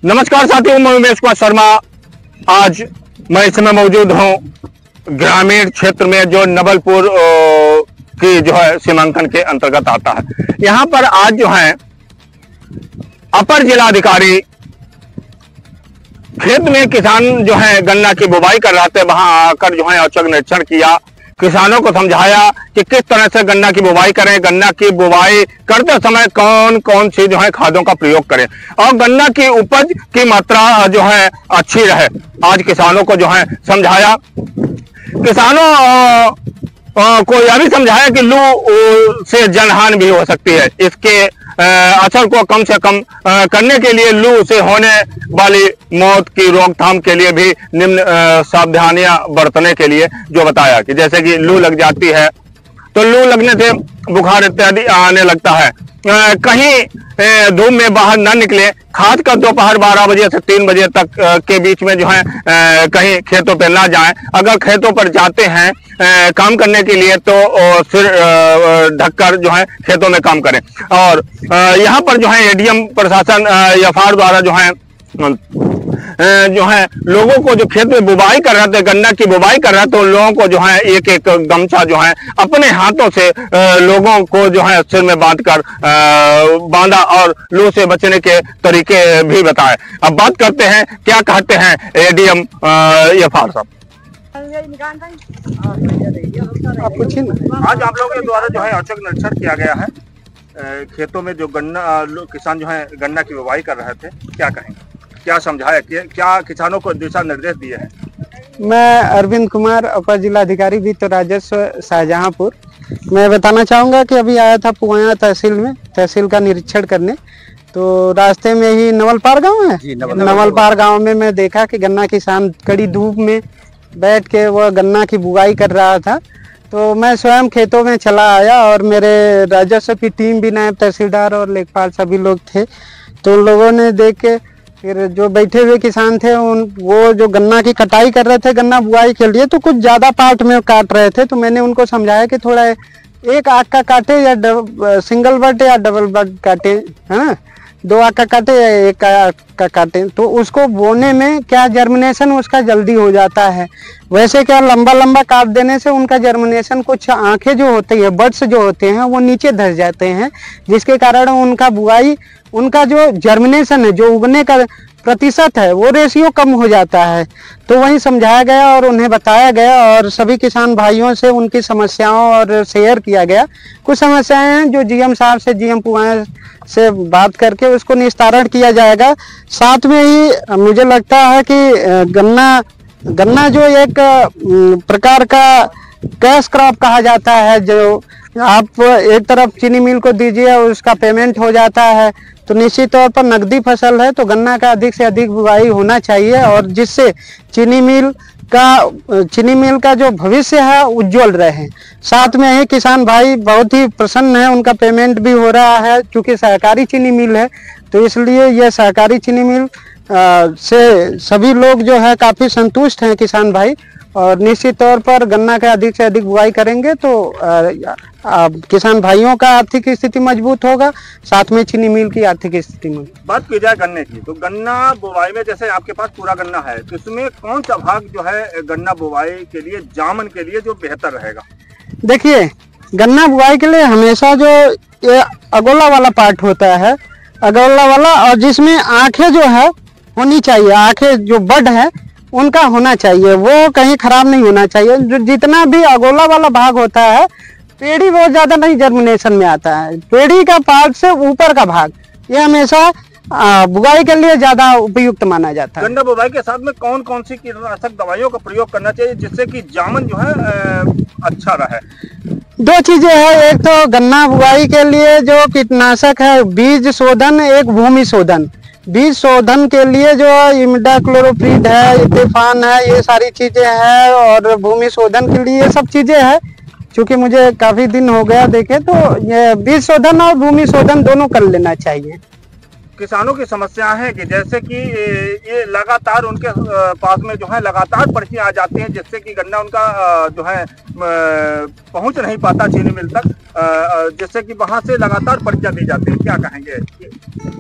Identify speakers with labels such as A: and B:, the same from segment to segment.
A: नमस्कार साथियों, मैं उमेश कुमार शर्मा। आज मैं इस समय मौजूद हूं ग्रामीण क्षेत्र में जो नवलपुर की जो है सीमांकन के अंतर्गत आता है। यहां पर आज जो है अपर जिलाधिकारी खेत में किसान जो है गन्ना की बुवाई कर रहे थे, वहां आकर जो है औचक निरीक्षण किया, किसानों को समझाया कि किस तरह से गन्ना की बुवाई करें, गन्ना की बुवाई करते समय कौन कौन सी जो है खादों का प्रयोग करें और गन्ना की उपज की मात्रा जो है अच्छी रहे। आज किसानों को जो है समझाया, किसानों को यह भी समझाया कि लू से जनहानि भी हो सकती है। इसके असर को कम से कम करने के लिए लू से होने वाली मौत की रोकथाम के लिए भी निम्न सावधानियां बरतने के लिए जो बताया कि जैसे कि लू लग जाती है तो लू लगने से बुखार इत्यादि आने लगता है। कहीं धूप में बाहर ना निकले, खाद का दोपहर 12 बजे से 3 बजे तक के बीच में जो है कहीं खेतों पे ना जाएं। अगर खेतों पर जाते हैं काम करने के लिए तो सिर ढककर जो है खेतों में काम करें। और यहाँ पर जो है एडीएम प्रशासन एफआर द्वारा जो है लोगों को जो खेत में बुवाई कर रहे थे, गन्ना की बुवाई कर रहे थे, तो लोगों को जो है एक एक गमछा जो है अपने हाथों से लोगों को जो है सिर में बांधा और लू से बचने के तरीके भी बताए। अब बात करते हैं क्या कहते हैं एडीएम एफआर साहब। आज आप लोगों के द्वारा जो है औचक निरीक्षण किया गया है खेतों में जो गन्ना किसान जो है गन्ना की बुवाई कर रहे थे, क्या कहेंगे, क्या समझाया, क्या किसानों को दिशा निर्देश दिए हैं?
B: मैं अरविंद कुमार, अपर जिलाधिकारी वित्त राजस्व शाहजहांपुर। मैं बताना चाहूँगा कि अभी आया था पुआया तहसील में, तहसील का निरीक्षण करने। तो रास्ते में ही नवलपार गांव है, नवलपार गांव में मैं देखा कि गन्ना किसान कड़ी धूप में बैठ के वह गन्ना की बुवाई कर रहा था। तो मैं स्वयं खेतों में चला आया और मेरे राजस्व की टीम भी, नायब तहसीलदार और लेखपाल सभी लोग थे। तो उन लोगों ने देख के फिर जो बैठे हुए किसान थे वो जो गन्ना की कटाई कर रहे थे गन्ना बुआई के लिए, तो कुछ ज़्यादा पार्ट में काट रहे थे। तो मैंने उनको समझाया कि थोड़ा एक आग का काटे या सिंगल बट या डबल बट काटे, है ना, 2 आग का काटे या 1 आग का काटे। तो उसको बोने में क्या जर्मिनेशन उसका जल्दी हो जाता है। वैसे क्या लंबा लंबा काट देने से उनका जर्मिनेशन, कुछ आंखें जो होती है, बड्स जो होते हैं वो नीचे धस जाते हैं, जिसके कारण उनका बुआई, उनका जो जर्मिनेशन है, जो उगने का प्रतिशत है, वो रेशियो कम हो जाता है। तो वही समझाया गया और उन्हें बताया गया और सभी किसान भाइयों से उनकी समस्याओं और शेयर किया गया। कुछ समस्याएं हैं जो जीएम साहब से, जीएम पुआया से बात करके उसको निस्तारण किया जाएगा। साथ में ही मुझे लगता है कि गन्ना जो एक प्रकार का कैश क्रॉप कहा जाता है, जो आप एक तरफ चीनी मिल को दीजिए उसका पेमेंट हो जाता है, तो निश्चित तौर पर नकदी फसल है, तो गन्ना का अधिक से अधिक बुवाई होना चाहिए और जिससे चीनी मिल का जो भविष्य है उज्जवल रहे। साथ में ही किसान भाई बहुत ही प्रसन्न है, उनका पेमेंट भी हो रहा है, क्योंकि सहकारी चीनी मिल है। तो इसलिए यह सहकारी चीनी मिल से सभी लोग जो है काफ़ी संतुष्ट हैं किसान भाई, और निश्चित तौर पर गन्ना का अधिक से अधिक बुवाई करेंगे तो किसान भाइयों का आर्थिक स्थिति मजबूत होगा, साथ में चीनी मिल की आर्थिक स्थिति में।
A: बात की जाए गन्ने की, तो गन्ना बुवाई में जैसे आपके पास पूरा गन्ना है, तो इसमें कौन सा भाग जो है गन्ना बुवाई के लिए, जामन के लिए जो बेहतर रहेगा?
B: देखिए, गन्ना बुवाई के लिए हमेशा जो ये अगोला वाला पार्ट होता है, अगोला वाला, और जिसमें आंखें जो है होनी चाहिए, आंखें जो बड है उनका होना चाहिए, वो कहीं खराब नहीं होना चाहिए। जो जितना भी अगोला वाला भाग होता है, पेड़ी बहुत ज्यादा नहीं जर्मिनेशन में आता है, पेड़ी का पार्ट से ऊपर का भाग ये हमेशा बुवाई के लिए ज्यादा उपयुक्त माना जाता है।
A: गन्ना बुवाई के साथ में कौन कौन सी कीटनाशक दवाइयों का प्रयोग करना चाहिए जिससे कि जामन जो है अच्छा रहे?
B: 2 चीजें हैं, एक तो गन्ना बुवाई के लिए जो कीटनाशक है बीज शोधन, एक भूमि शोधन। बीज शोधन के लिए जो इमिडाक्लोरोप्रिड है, इथेफॉन है, ये सारी चीजें हैं, और भूमि शोधन के लिए ये सब चीजें हैं। क्योंकि मुझे काफी दिन हो गया देखे, तो ये बीज शोधन और भूमि शोधन दोनों कर लेना चाहिए।
A: किसानों की समस्या है कि जैसे कि ये लगातार उनके पास में जो है लगातार पर्चियां आ जाती हैं, जिससे कि गन्ना उनका जो है पहुंच नहीं पाता चीनी मिल तक, जिससे कि वहां से लगातार पर्चियां दी जाती हैं। क्या कहेंगे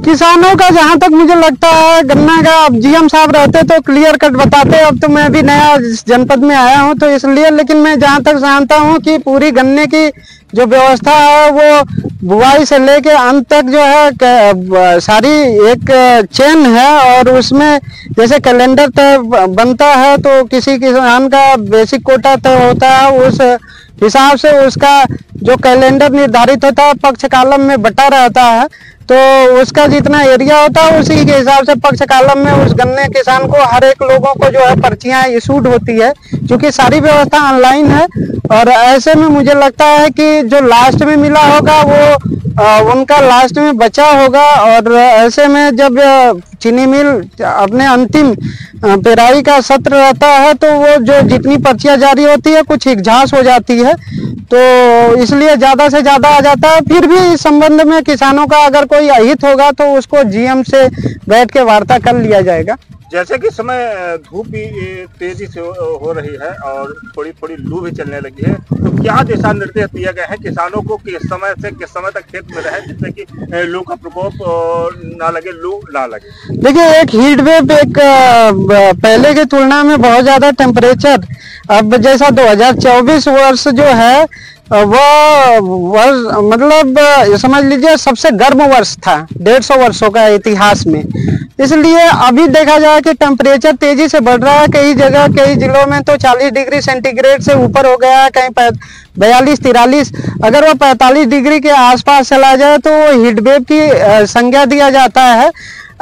B: किसानों का? जहां तक मुझे लगता है गन्ना का, अब जीएम साहब रहते तो क्लियर कट बताते। अब तो मैं भी नया जनपद में आया हूं तो इसलिए, लेकिन मैं जहां तक जानता हूं कि पूरी गन्ने की जो व्यवस्था है वो बुआई से लेके अंत तक जो है सारी एक चेन है, और उसमें जैसे कैलेंडर तय बनता है तो किसी किसान का बेसिक कोटा तय होता है, उस हिसाब से उसका जो कैलेंडर निर्धारित होता है पक्ष कालम में बटा रहता है, तो उसका जितना एरिया होता है उसी के हिसाब से पक्ष कालम में उस गन्ने किसान को हर एक लोगों को जो है पर्चियां इशूड होती है, क्योंकि सारी व्यवस्था ऑनलाइन है। और ऐसे में मुझे लगता है कि जो लास्ट में मिला होगा वो उनका लास्ट में बचा होगा। और ऐसे में जब चीनी मिल अपने अंतिम पेराई का सत्र रहता है तो वो जो जितनी पर्चियां जारी होती है कुछ हिकझास हो जाती है, तो इसलिए ज्यादा से ज्यादा आ जाता है। फिर भी इस संबंध में किसानों का अगर कोई अहित होगा तो उसको जीएम से बैठ के वार्ता कर लिया जाएगा।
A: जैसे कि समय धूप भी तेजी से हो रही है और थोड़ी थोड़ी लू भी चलने लगी है, तो क्या दिशा निर्देश दिए गए हैं किसानों को किस समय से किस समय तक खेत में रहे, जिससे कि लू का प्रकोप ना लगे, लू ना लगे? देखिए,
B: एक हीट वेव, एक पहले की तुलना में बहुत ज्यादा टेम्परेचर, अब जैसा 2024 वर्ष जो है वह वर्ष मतलब समझ लीजिए सबसे गर्म वर्ष था 150 वर्षों का इतिहास में। इसलिए अभी देखा जाए कि टेम्परेचर तेजी से बढ़ रहा है, कई जगह कई जिलों में तो 40 डिग्री सेंटीग्रेड से ऊपर हो गया है, कहीं 42-43। अगर वो 45 डिग्री के आसपास चला जाए तो वो हीट वेव की संज्ञा दिया जाता है।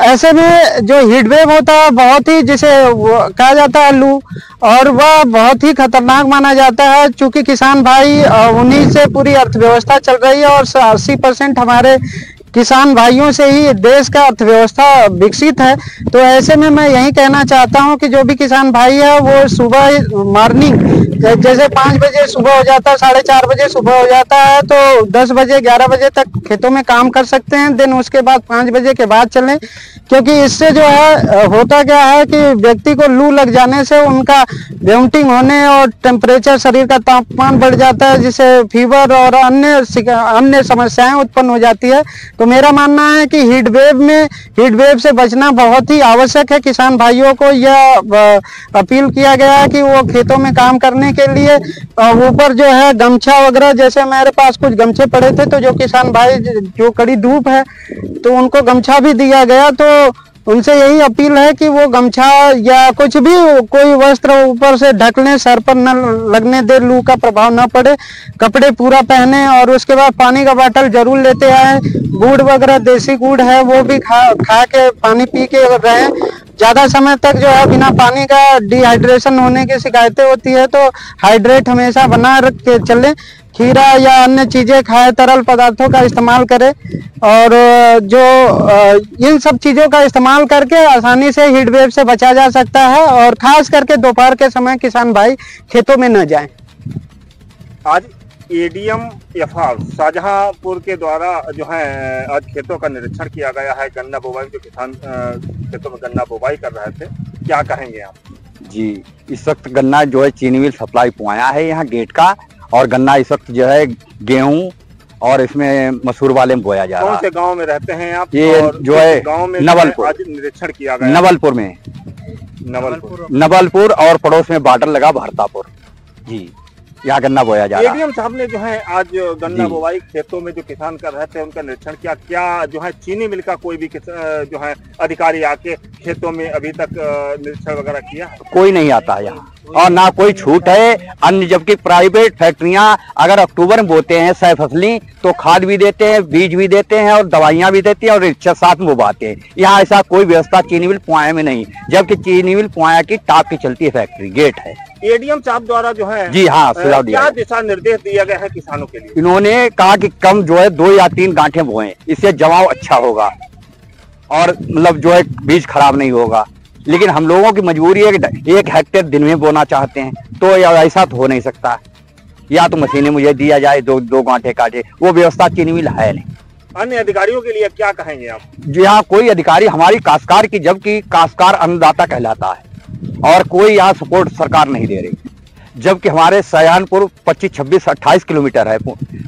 B: ऐसे में जो हीट वेव होता है बहुत ही, जिसे कहा जाता है लू, और वह बहुत ही खतरनाक माना जाता है, क्योंकि किसान भाई उन्हीं से पूरी अर्थव्यवस्था चल रही है और 80% हमारे किसान भाइयों से ही देश का अर्थव्यवस्था विकसित है। तो ऐसे में मैं यही कहना चाहता हूं कि जो भी किसान भाई है वो सुबह मॉर्निंग जैसे 5 बजे सुबह हो जाता है, 4:30 बजे सुबह हो जाता है, तो 10 बजे 11 बजे तक खेतों में काम कर सकते हैं। दिन उसके बाद 5 बजे के बाद चलें, क्योंकि इससे जो है होता क्या है कि व्यक्ति को लू लग जाने से उनका वोमिटिंग होने और टेम्परेचर, शरीर का तापमान बढ़ जाता है, जिससे फीवर और अन्य समस्याएं उत्पन्न हो जाती है। तो मेरा मानना है कि हीट वेव से बचना बहुत ही आवश्यक है। किसान भाइयों को यह अपील किया गया है कि वो खेतों में काम करने के लिए ऊपर जो है गमछा वगैरह, जैसे मेरे पास कुछ गमछे पड़े थे, तो जो किसान भाई जो कड़ी धूप है तो उनको गमछा भी दिया गया। तो उनसे यही अपील है कि वो गमछा या कुछ भी कोई वस्त्र ऊपर से ढक लें, सर पर न लगने दे, लू का प्रभाव न पड़े, कपड़े पूरा पहने, और उसके बाद पानी का बोतल जरूर लेते आए। गुड़ वगैरह देसी गुड़ है वो भी खा के पानी पी के रहें। ज्यादा समय तक जो है बिना पानी का डिहाइड्रेशन होने की शिकायतें होती है, तो हाइड्रेट हमेशा बना रख के चलें। खीरा या अन्य चीजें खाएं, तरल पदार्थों का इस्तेमाल करें, और जो इन सब चीजों का इस्तेमाल करके आसानी से हीट वेव से बचा जा सकता है। और खास करके दोपहर के समय किसान भाई खेतों में न जाएं।
A: आज एडीएम एफआर शाहजहांपुर के द्वारा जो है आज खेतों का निरीक्षण किया गया है, गन्ना बुवाई, जो किसान खेतों में गन्ना बुवाई कर रहे थे, क्या कहेंगे आप?
C: जी, इस वक्त गन्ना जो है चीनी मिल सप्लाई पहुंचाया है यहाँ गेट का, और गन्ना इस वक्त जो है गेहूं और इसमें मसूर वाले में बोया जा रहा है।
A: कौन से गांव में रहते हैं आप?
C: ये जो है
A: गांव में
C: नवलपुर,
A: आज निरीक्षण किया गया
C: नवलपुर में, नवलपुर और पड़ोस में बॉर्डर लगा भरतापुर जी, यहाँ गन्ना बोया जा रहा है।
A: एडीएम साहब ने जो है आज गन्ना बुवाई खेतों में जो किसान कर रहे थे उनका निरीक्षण किया। क्या जो है चीनी मिल का कोई भी जो है अधिकारी आके खेतों में अभी तक निरीक्षण वगैरह किया है?
C: कोई नहीं आता है यहाँ, और ना कोई छूट है अन्य, जबकि प्राइवेट फैक्ट्रियां अगर अक्टूबर में बोते हैं सह फसली तो खाद भी देते हैं, बीज भी देते हैं और दवाइयां भी देती हैं और रिक्शा साथ में बोवाते हैं। यहाँ ऐसा कोई व्यवस्था चीनी मिल पुआया में नहीं, जबकि चीनी मिल पुआया की टाप की चलती है, फैक्ट्री गेट है।
A: एडीएम साहब द्वारा जो है
C: जी हाँ,
A: क्या दिशा निर्देश दिया गया है किसानों के लिए?
C: इन्होंने कहा कि कम जो है 2 या 3 गांठें बोएं, इससे जमाव अच्छा होगा और मतलब जो है बीज खराब नहीं होगा। लेकिन हम लोगों की मजबूरी है कि 1 हेक्टेयर दिन में बोना चाहते हैं, तो ऐसा तो हो नहीं सकता। या तो मशीनें मुझे दिया जाए, 2 गांठे काटे, वो व्यवस्था चीनी मिल है नहीं।
A: अन्य अधिकारियों के लिए क्या कहेंगे आप?
C: जी हाँ, कोई अधिकारी हमारी काश्तकार की, जबकि काश्तकार अन्नदाता कहलाता है और कोई यहाँ सपोर्ट सरकार नहीं दे रही, जबकि हमारे शाहजहानपुर 25, 26, 28 किलोमीटर है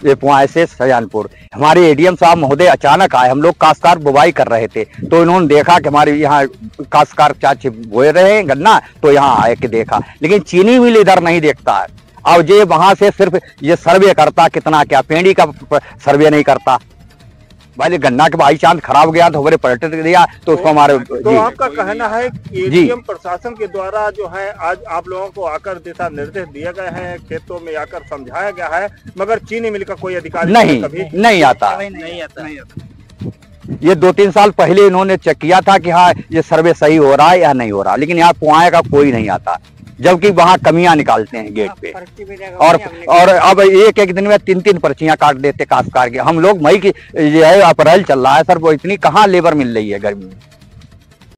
C: ये पुआए से शाहजहानपुर। हमारे एडीएम साहब महोदय अचानक आए, हम लोग काश्तकार बुवाई कर रहे थे तो इन्होंने देखा कि हमारे यहाँ काश्तकार चाची बोए रहे हैं गन्ना, तो यहाँ आए के देखा, लेकिन चीनी मिल इधर नहीं देखता है। अब ये वहां से सिर्फ ये सर्वे करता, कितना क्या पेंडी का सर्वे नहीं करता। भाई गन्ना के भाई चांद खराब गया तो हमारे पर्यटक दिया तो उसको हमारे
A: तो आपका कहना है कि एडीएम प्रशासन के द्वारा जो है आज आप लोगों को आकर दिशा निर्देश दिए गए हैं, खेतों में आकर समझाया गया है, मगर चीनी मिल का कोई अधिकारी
C: नहीं आता। ये 2-3 साल पहले इन्होंने चेक किया था कि हाँ ये सर्वे सही हो रहा है या नहीं हो रहा, लेकिन यहाँ पुआए का कोई नहीं आता, जबकि वहाँ कमियां निकालते हैं गेट पे। और अब एक दिन में 3-3 पर्चियां काट देते काश्तकार के। हम लोग मई की ये है अप्रैल चल रहा है सर, वो इतनी कहाँ लेबर मिल रही है गर्मी में।